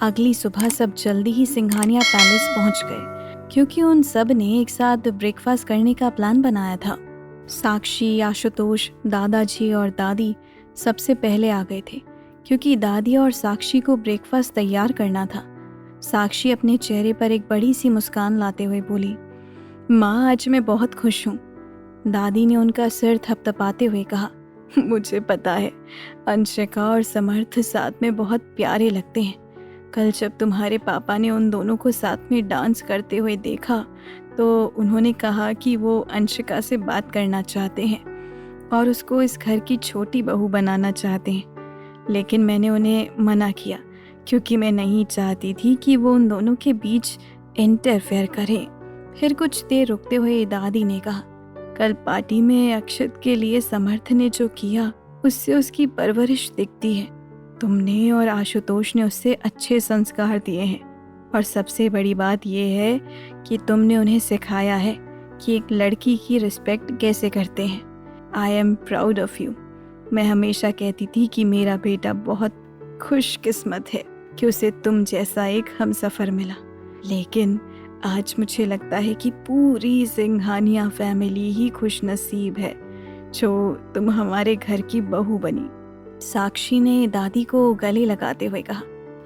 अगली सुबह सब जल्दी ही सिंघानिया पैलेस पहुंच गए क्योंकि उन सब ने एक साथ ब्रेकफास्ट करने का प्लान बनाया था। साक्षी, आशुतोष, दादाजी और दादी सबसे पहले आ गए थे क्योंकि दादी और साक्षी को ब्रेकफास्ट तैयार करना था। साक्षी अपने चेहरे पर एक बड़ी सी मुस्कान लाते हुए बोली, माँ आज मैं बहुत खुश हूँ। दादी ने उनका सिर थपथपाते हुए कहा, मुझे पता है, अंशिका और समर्थ साथ में बहुत प्यारे लगते हैं। कल जब तुम्हारे पापा ने उन दोनों को साथ में डांस करते हुए देखा तो उन्होंने कहा कि वो अंशिका से बात करना चाहते हैं और उसको इस घर की छोटी बहू बनाना चाहते हैं, लेकिन मैंने उन्हें मना किया क्योंकि मैं नहीं चाहती थी कि वो उन दोनों के बीच इंटरफेयर करें। फिर कुछ देर रुकते हुए दादी ने कहा, कल पार्टी में अक्षत के लिए समर्थ ने जो किया उससे उसकी परवरिश दिखती है। तुमने और आशुतोष ने उससे अच्छे संस्कार दिए हैं और सबसे बड़ी बात यह है कि तुमने उन्हें सिखाया है कि एक लड़की की रिस्पेक्ट कैसे करते हैं। I am proud of you. मैं हमेशा कहती थी कि मेरा बेटा बहुत खुशकिस्मत है कि उसे तुम जैसा एक हमसफर मिला, लेकिन आज मुझे लगता है कि पूरी सिंघानिया फैमिली ही खुशनसीब है जो तुम हमारे घर की बहू बनी। साक्षी ने दादी को गले लगाते हुए कहा,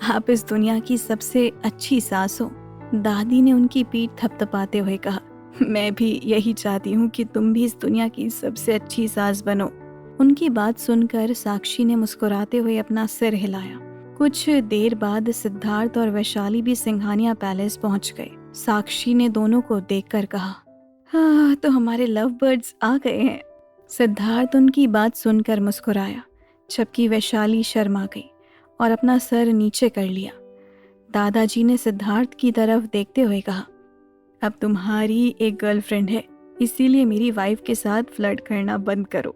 आप इस दुनिया की सबसे अच्छी सास हो। दादी ने उनकी पीठ थपथपाते हुए कहा, मैं भी यही चाहती हूँ कि तुम भी इस दुनिया की सबसे अच्छी सास बनो। उनकी बात सुनकर साक्षी ने मुस्कुराते हुए अपना सिर हिलाया। कुछ देर बाद सिद्धार्थ और वैशाली भी सिंघानिया पैलेस पहुंच गए। साक्षी ने दोनों को देखकर कहा, हाँ तो हमारे लव बर्ड्स आ गए हैं। सिद्धार्थ उनकी बात सुनकर मुस्कुराया, जबकि वैशाली शर्मा गई और अपना सर नीचे कर लिया। दादाजी ने सिद्धार्थ की तरफ देखते हुए कहा, अब तुम्हारी एक गर्लफ्रेंड है, इसीलिए मेरी वाइफ के साथ फ्लर्ट करना बंद करो।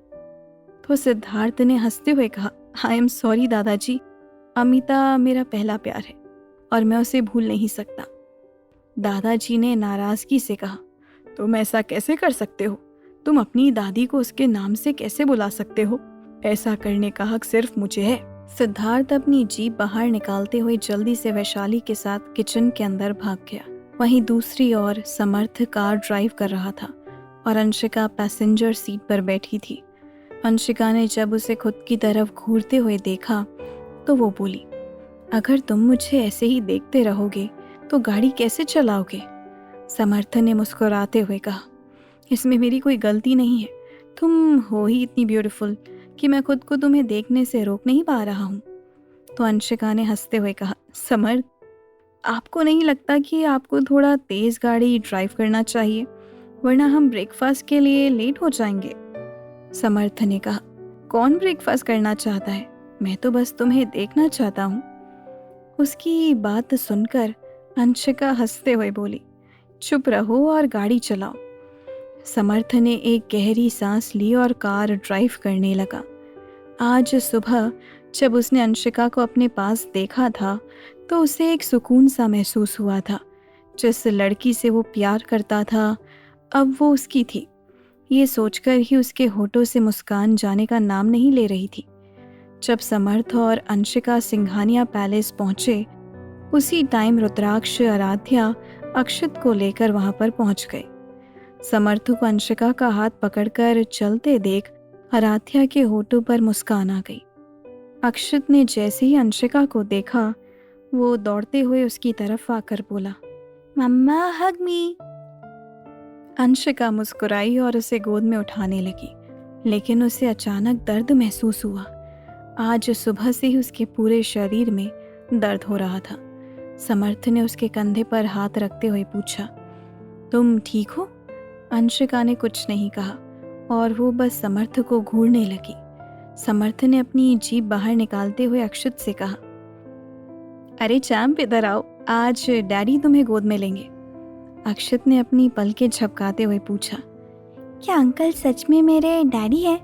तो सिद्धार्थ ने हंसते हुए कहा, आई एम सॉरी दादाजी, अमिता मेरा पहला प्यार है और मैं उसे भूल नहीं सकता। दादाजी ने नाराजगी से कहा, तुम ऐसा कैसे कर सकते हो? तुम अपनी दादी को उसके नाम से कैसे बुला सकते हो? ऐसा करने का हक सिर्फ मुझे है। सिद्धार्थ अपनी जीप बाहर निकालते हुए जल्दी से वैशाली के साथ किचन के अंदर भाग गया। वहीं दूसरी ओर समर्थ कार ड्राइव कर रहा था और अंशिका पैसेंजर सीट पर बैठी थी। अंशिका ने जब उसे खुद की तरफ घूरते हुए देखा तो वो बोली, अगर तुम मुझे ऐसे ही देखते रहोगे तो गाड़ी कैसे चलाओगे? समर्थ ने मुस्कुराते हुए कहा, इसमें मेरी कोई गलती नहीं है। तुम हो ही इतनी ब्यूटीफुल कि मैं खुद को तुम्हें देखने से रोक नहीं पा रहा हूँ। तो अंशिका ने हंसते हुए कहा, समर्थ, आपको नहीं लगता कि आपको थोड़ा तेज गाड़ी ड्राइव करना चाहिए, वरना हम ब्रेकफास्ट के लिए लेट हो जाएंगे। समर्थ ने कहा, कौन ब्रेकफास्ट करना चाहता है? मैं तो बस तुम्हें देखना चाहता हूँ। उसकी बात सुनकर अंशिका हंसते हुए बोली, चुप रहो और गाड़ी चलाओ। समर्थ ने एक गहरी सांस ली और कार ड्राइव करने लगा। आज सुबह जब उसने अंशिका को अपने पास देखा था तो उसे एक सुकून सा महसूस हुआ था। जिस लड़की से वो प्यार करता था अब वो उसकी थी। ये सोचकर ही उसके होठों से मुस्कान जाने का नाम नहीं ले रही थी। जब समर्थ और अंशिका सिंघानिया पैलेस पहुंचे उसी टाइम रुद्राक्ष, आराध्या अक्षत को लेकर वहां पर पहुंच गए। समर्थ को अंशिका का हाथ पकड़कर चलते देख आराध्या के होठों पर मुस्कान आ गई। अक्षत ने जैसे ही अंशिका को देखा वो दौड़ते हुए उसकी तरफ आकर बोला, मम्मा हग मी। अंशिका मुस्कुराई और उसे गोद में उठाने लगी, लेकिन उसे अचानक दर्द महसूस हुआ। आज सुबह से ही उसके पूरे शरीर में दर्द हो रहा था। समर्थ ने उसके कंधे पर हाथ रखते हुए पूछा, तुम ठीक हो? अंशिका ने कुछ नहीं कहा और वो बस समर्थ को घूरने लगी। समर्थ ने अपनी जीभ बाहर निकालते हुए अक्षत से कहा, अरे चैंप इधर आओ, आज डैडी तुम्हें गोद में लेंगे। अक्षत ने अपनी पलकें झपकाते हुए पूछा, क्या अंकल सच में मेरे डैडी हैं?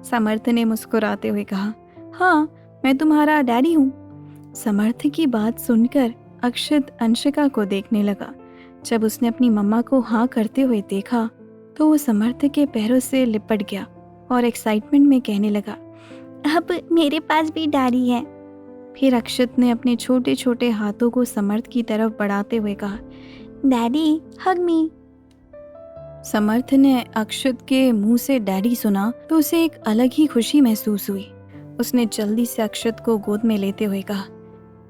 समर्थ ने मुस्कुराते हुए कहा, हाँ मैं तुम्हारा डैडी हूँ। समर्थ की बात सुनकर अक्षत अंशिका को देखने लगा। जब उसने अपनी मम्मा को हाँ करते हुए देखा तो वो समर्थ के पैरों से लिपट गया और एक्साइटमेंट में कहने लगा, अब मेरे पास भी डैडी है। फिर अक्षत ने अपने छोटे छोटे हाथों को समर्थ की तरफ बढ़ाते हुए कहा, डैडी हग मी। समर्थ ने अक्षत के मुंह से डैडी सुना तो उसे एक अलग ही खुशी महसूस हुई। उसने जल्दी से अक्षत को गोद में लेते हुए कहा,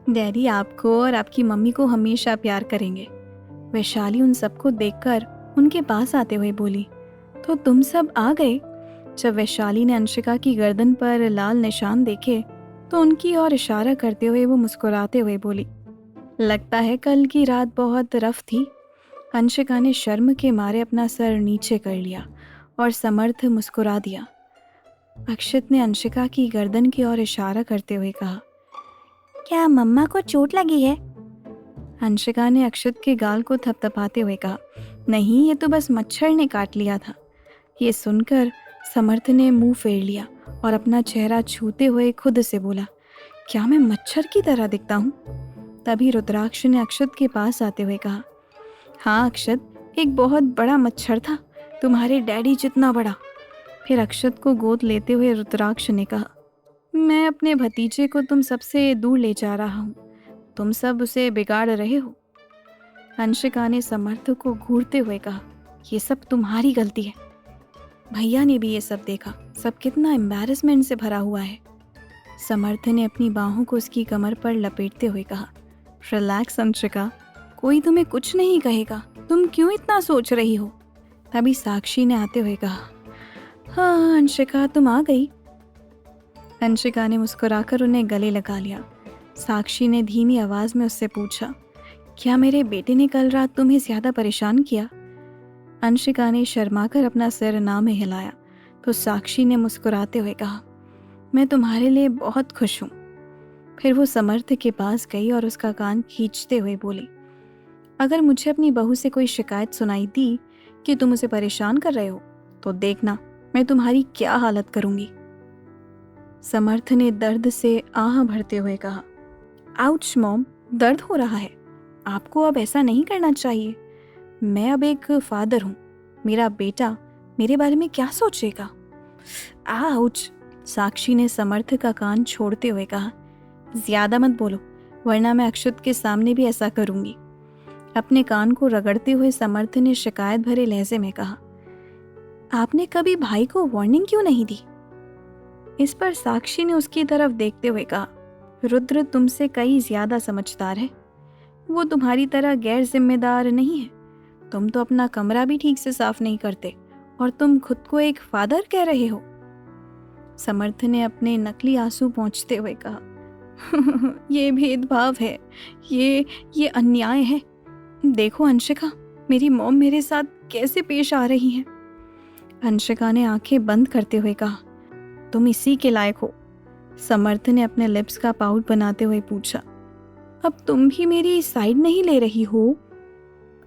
डैडी आपको और आपकी मम्मी को हमेशा प्यार करेंगे। वैशाली उन सबको देखकर उनके पास आते हुए बोली, तो तुम सब आ गए? जब वैशाली ने अंशिका की गर्दन पर लाल निशान देखे तो उनकी ओर इशारा करते हुए वो मुस्कुराते हुए बोली, लगता है कल की रात बहुत रफ थी। अंशिका ने शर्म के मारे अपना सर नीचे कर लिया और समर्थ मुस्कुरा दिया। अक्षत ने अंशिका की गर्दन की ओर इशारा करते हुए कहा, क्या मम्मा को चोट लगी है? अंशिका ने अक्षत के गाल को थपथपाते हुए कहा, नहीं, ये तो बस मच्छर ने काट लिया था। ये सुनकर समर्थ ने मुंह फेर लिया और अपना चेहरा छूते हुए खुद से बोला, क्या मैं मच्छर की तरह दिखता हूँ? तभी रुद्राक्ष ने अक्षत के पास आते हुए कहा, हाँ अक्षत, एक बहुत बड़ा मच्छर था, तुम्हारे डैडी जितना बड़ा। फिर अक्षत को गोद लेते हुए रुद्राक्ष ने कहा, मैं अपने भतीजे को तुम सबसे दूर ले जा रहा हूँ, तुम सब उसे बिगाड़ रहे हो। अंशिका ने समर्थ को घूरते हुए कहा, ये सब तुम्हारी गलती है। भैया ने भी ये सब देखा, सब कितना एम्बैरेसमेंट से भरा हुआ है। समर्थ ने अपनी बाहों को उसकी कमर पर लपेटते हुए कहा, रिलैक्स अंशिका, कोई तुम्हें कुछ नहीं कहेगा, तुम क्यों इतना सोच रही हो? तभी साक्षी ने आते हुए कहा, हाँ अंशिका तुम आ गई। अंशिका ने मुस्कुराकर उन्हें गले लगा लिया। साक्षी ने धीमी आवाज में उससे पूछा, क्या मेरे बेटे ने कल रात तुम्हें ज्यादा परेशान किया? अंशिका ने शर्माकर अपना सिर ना में हिलाया तो साक्षी ने मुस्कुराते हुए कहा, मैं तुम्हारे लिए बहुत खुश हूँ। फिर वो समर्थ के पास गई और उसका कान खींचते हुए बोली, अगर मुझे अपनी बहू से कोई शिकायत सुनाई दी कि तुम उसे परेशान कर रहे हो तो देखना मैं तुम्हारी क्या हालत करूंगी। समर्थ ने दर्द से आह भरते हुए कहा, आउच मॉम, दर्द हो रहा है, आपको अब ऐसा नहीं करना चाहिए। मैं अब एक फादर हूँ, मेरा बेटा मेरे बारे में क्या सोचेगा? आउच। साक्षी ने समर्थ का कान छोड़ते हुए कहा, ज्यादा मत बोलो वरना मैं अक्षत के सामने भी ऐसा करूंगी। अपने कान को रगड़ते हुए समर्थ ने शिकायत भरे लहजे में कहा, आपने कभी भाई को वार्निंग क्यों नहीं दी? इस पर साक्षी ने उसकी तरफ देखते हुए कहा, रुद्र तुमसे कई ज्यादा समझदार है, वो तुम्हारी तरह गैर जिम्मेदार नहीं है। तुम तो अपना कमरा भी ठीक से साफ नहीं करते और तुम खुद को एक फादर कह रहे हो। समर्थ ने अपने नकली आंसू पोंछते हुए कहा, ये भेदभाव है, ये अन्याय है। देखो अंशिका, मेरी मॉम मेरे साथ कैसे पेश आ रही है। अंशिका ने आंखें बंद करते हुए कहा, तुम इसी के लायक हो। समर्थ ने अपने लिप्स का पाउट बनाते हुए पूछा, अब तुम भी मेरी साइड नहीं ले रही हो?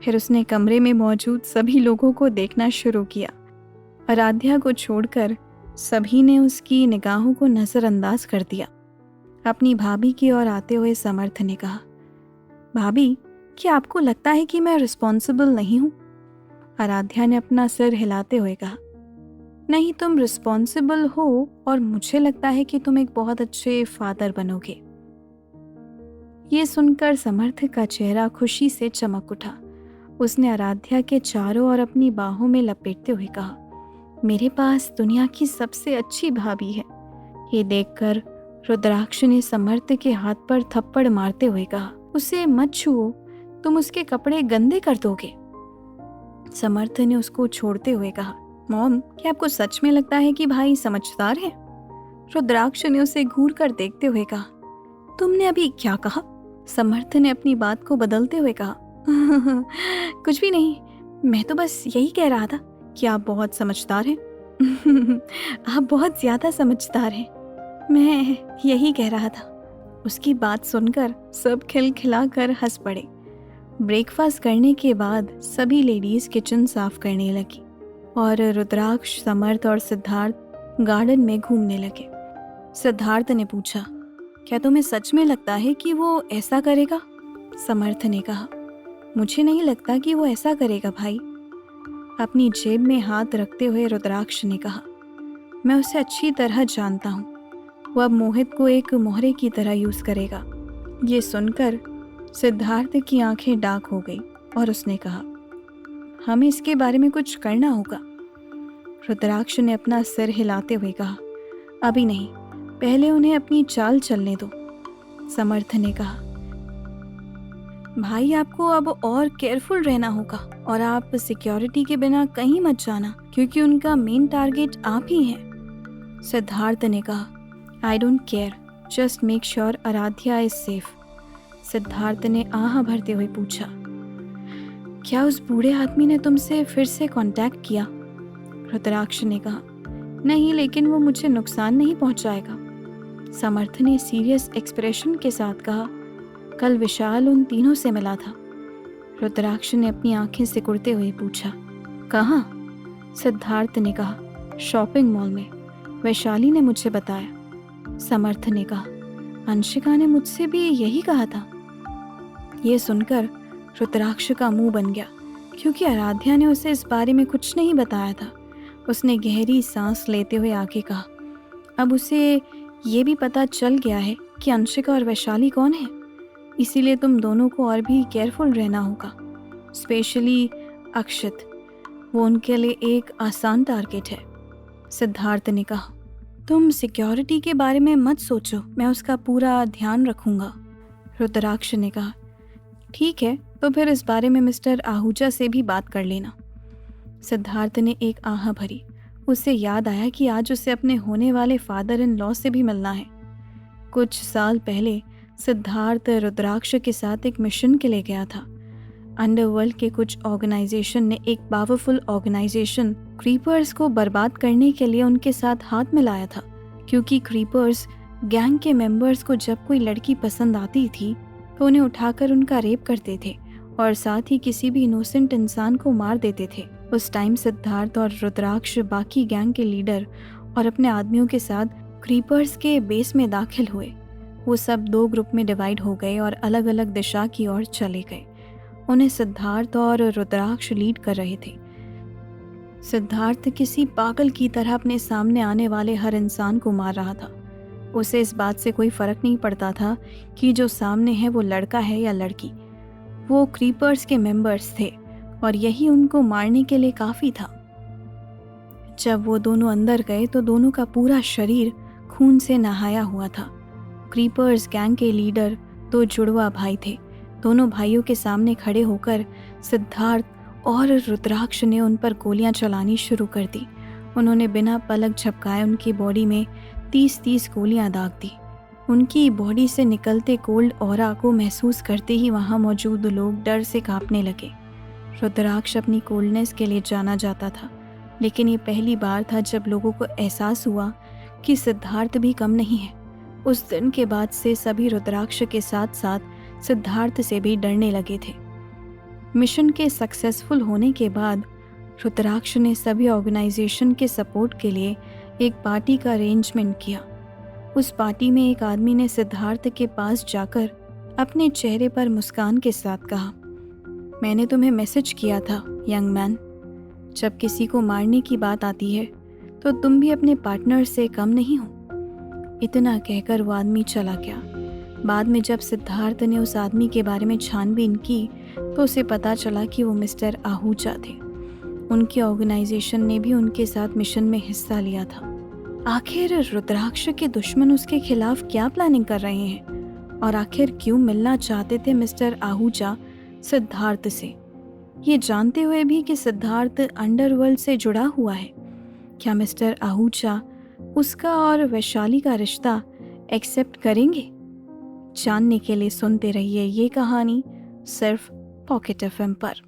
फिर उसने कमरे में मौजूद सभी लोगों को देखना शुरू किया। आराध्या को छोड़कर सभी ने उसकी निगाहों को नजरअंदाज कर दिया। अपनी भाभी की ओर आते हुए समर्थ ने कहा, भाभी क्या आपको लगता है कि मैं रिस्पॉन्सिबल नहीं हूँ? आराध्या ने अपना सिर हिलाते हुए कहा, नहीं, तुम रिस्पॉन्सिबल हो और मुझे लगता है कि तुम एक बहुत अच्छे फादर बनोगे। ये सुनकर समर्थ का चेहरा खुशी से चमक उठा। उसने आराध्या के चारों ओर अपनी बाहों में लपेटते हुए कहा, मेरे पास दुनिया की सबसे अच्छी भाभी है। ये देखकर रुद्राक्ष ने समर्थ के हाथ पर थप्पड़ मारते हुए कहा, उसे मत छुओ, तुम उसके कपड़े गंदे कर दोगे। समर्थ ने उसको छोड़ते हुए कहा, मॉम क्या आपको सच में लगता है कि भाई समझदार है? रुद्राक्ष ने उसे घूर कर देखते हुए कहा, तुमने अभी क्या कहा? समर्थ ने अपनी बात को बदलते हुए कहा, कुछ भी नहीं, मैं तो बस यही कह रहा था कि आप बहुत समझदार हैं। आप बहुत ज्यादा समझदार हैं, मैं यही कह रहा था। उसकी बात सुनकर सब खिलखिलाकर हंस पड़े। ब्रेकफास्ट करने के बाद सभी लेडीज किचन साफ करने लगी और रुद्राक्ष, समर्थ और सिद्धार्थ गार्डन में घूमने लगे। सिद्धार्थ ने पूछा, क्या तुम्हें सच में लगता है कि वो ऐसा करेगा? समर्थ ने कहा, मुझे नहीं लगता कि वो ऐसा करेगा भाई। अपनी जेब में हाथ रखते हुए रुद्राक्ष ने कहा, मैं उसे अच्छी तरह जानता हूँ, वो अब मोहित को एक मोहरे की तरह यूज़ करेगा। ये सुनकर सिद्धार्थ की आंखें डार्क हो गई और उसने कहा, हमें इसके बारे में कुछ करना होगा। रुद्राक्ष ने अपना सिर हिलाते हुए कहा, अभी नहीं, पहले उन्हें अपनी चाल चलने दो। समर्थ ने कहा, भाई आपको अब और केयरफुल रहना होगा और आप सिक्योरिटी के बिना कहीं मत जाना, क्योंकि उनका मेन टारगेट आप ही हैं। सिद्धार्थ ने कहा, I don't care, just make sure Aaradhya is safe. Siddharth ने आह भरते हुए पूछा, क्या उस बूढ़े आदमी ने तुमसे फिर से कांटेक्ट किया? रुद्राक्ष ने कहा, नहीं, लेकिन वो मुझे नुकसान नहीं पहुंचाएगा। समर्थ ने सीरियस एक्सप्रेशन के साथ कहा, कल विशाल उन तीनों से मिला था। रुद्राक्ष ने अपनी आंखें सिकुड़ते हुए पूछा, कहाँ? सिद्धार्थ ने कहा, शॉपिंग मॉल में, वैशाली ने मुझे बताया। समर्थ ने कहा, अंशिका ने मुझसे भी यही कहा था। ये सुनकर रुद्राक्ष का मुंह बन गया, क्योंकि आराध्या ने उसे इस बारे में कुछ नहीं बताया था। उसने गहरी सांस लेते हुए आगे कहा, अब उसे ये भी पता चल गया है कि अंशिका और वैशाली कौन है, इसीलिए तुम दोनों को और भी केयरफुल रहना होगा, स्पेशली अक्षत, वो उनके लिए एक आसान टारगेट है। सिद्धार्थ ने कहा, तुम सिक्योरिटी के बारे में मत सोचो, मैं उसका पूरा ध्यान रखूंगा। रुद्राक्ष ने कहा, ठीक है, तो फिर इस बारे में मिस्टर आहूजा से भी बात कर लेना। सिद्धार्थ ने एक आह भरी। उसे याद आया कि आज उसे अपने होने वाले फादर इन लॉ से भी मिलना है। कुछ साल पहले सिद्धार्थ रुद्राक्ष के साथ एक मिशन के लिए गया था। अंडरवर्ल्ड के कुछ ऑर्गेनाइजेशन ने एक पावरफुल ऑर्गेनाइजेशन क्रीपर्स को बर्बाद करने के लिए उनके साथ हाथ मिलाया था, क्योंकि क्रीपर्स गैंग के मेंबर्स को जब कोई लड़की पसंद आती थी तो उन्हें उठाकर उनका रेप करते थे और साथ ही किसी भी इनोसेंट इंसान को मार देते थे। उस टाइम सिद्धार्थ और रुद्राक्ष बाकी गैंग के लीडर और अपने आदमियों के साथ क्रीपर्स के बेस में दाखिल हुए। वो सब 2 ग्रुप में डिवाइड हो गए और अलग अलग दिशा की ओर चले गए। उन्हें सिद्धार्थ और रुद्राक्ष लीड कर रहे थे। सिद्धार्थ किसी पागल की तरह अपने सामने आने वाले हर इंसान को मार रहा था। उसे इस बात से कोई फर्क नहीं पड़ता था कि जो सामने है वो लड़का है या लड़की। वो क्रीपर्स के मेंबर्स थे और यही उनको मारने के लिए काफ़ी था। जब वो दोनों अंदर गए तो दोनों का पूरा शरीर खून से नहाया हुआ था। क्रीपर्स गैंग के लीडर 2 जुड़वा भाई थे। दोनों भाइयों के सामने खड़े होकर सिद्धार्थ और रुद्राक्ष ने उन पर गोलियां चलानी शुरू कर दी। उन्होंने बिना पलक झपकाए उनकी बॉडी में 30-30 गोलियां दाग दी। उनकी बॉडी से निकलते कोल्ड ऑरा को महसूस करते ही वहां मौजूद लोग डर से कांपने लगे। रुद्राक्ष अपनी कोल्डनेस के लिए जाना जाता था, लेकिन ये पहली बार था जब लोगों को एहसास हुआ कि सिद्धार्थ भी कम नहीं है। उस दिन के बाद से सभी रुद्राक्ष के साथ साथ सिद्धार्थ से भी डरने लगे थे। मिशन के सक्सेसफुल होने के बाद रुद्राक्ष ने सभी ऑर्गेनाइजेशन के सपोर्ट के लिए एक पार्टी का अरेंजमेंट किया। उस पार्टी में एक आदमी ने सिद्धार्थ के पास जाकर अपने चेहरे पर मुस्कान के साथ कहा, मैंने तुम्हें मैसेज किया था यंग मैन, जब किसी को मारने की बात आती है तो तुम भी अपने पार्टनर से कम नहीं हो। इतना कहकर वो आदमी चला गया। बाद में जब सिद्धार्थ ने उस आदमी के बारे में छानबीन की तो उसे पता चला कि वो मिस्टर आहूजा थे। उनकी ऑर्गेनाइजेशन ने भी उनके साथ मिशन में हिस्सा लिया था। आखिर रुद्राक्ष के दुश्मन उसके खिलाफ क्या प्लानिंग कर रहे हैं और आखिर क्यों मिलना चाहते थे मिस्टर आहूजा सिद्धार्थ से, ये जानते हुए भी कि सिद्धार्थ अंडरवर्ल्ड से जुड़ा हुआ है? क्या मिस्टर आहूजा उसका और वैशाली का रिश्ता एक्सेप्ट करेंगे? जानने के लिए सुनते रहिए ये कहानी सिर्फ पॉकेट एफएम पर।